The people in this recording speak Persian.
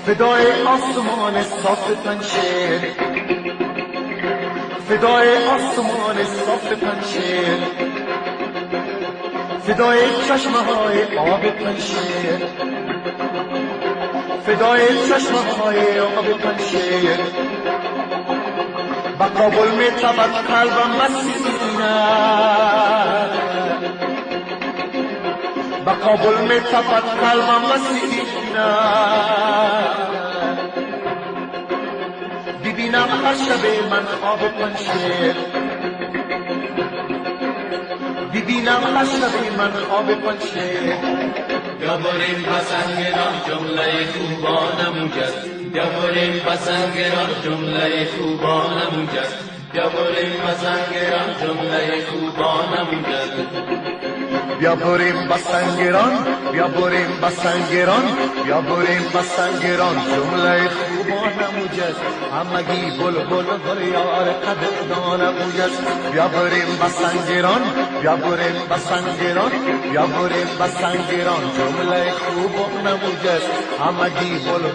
فدای آسمان صاف پنشیر، فدای آسمان صاف پنشیر، فدای چشمه های آب پنشیر، فدای چشمه های آب پنشیر. با کابل می تبد قلبم مسیحینه، با کابل می تبد قلبم مسیحینه. ببینم هر شب من خواب پنشیر، ببینم هر شب من خواب پنشیر. بیا بریم پسنگران جمله خوبانم جست، بیا بریم پسنگران جمله خوبانم جست، بیا بریم پسنگران جمله خوبانم جست. بیا بریم بسنگران، بیا بریم بسنگران، بیا بریم بسنگران جمله خوبانم جست. همگی بلبل گل یار قدردانم جست. بیا بریم بسنگران، بیا بریم بسنگران، بیا بریم بسنگران جمله خوبانم جست. همگی بلبل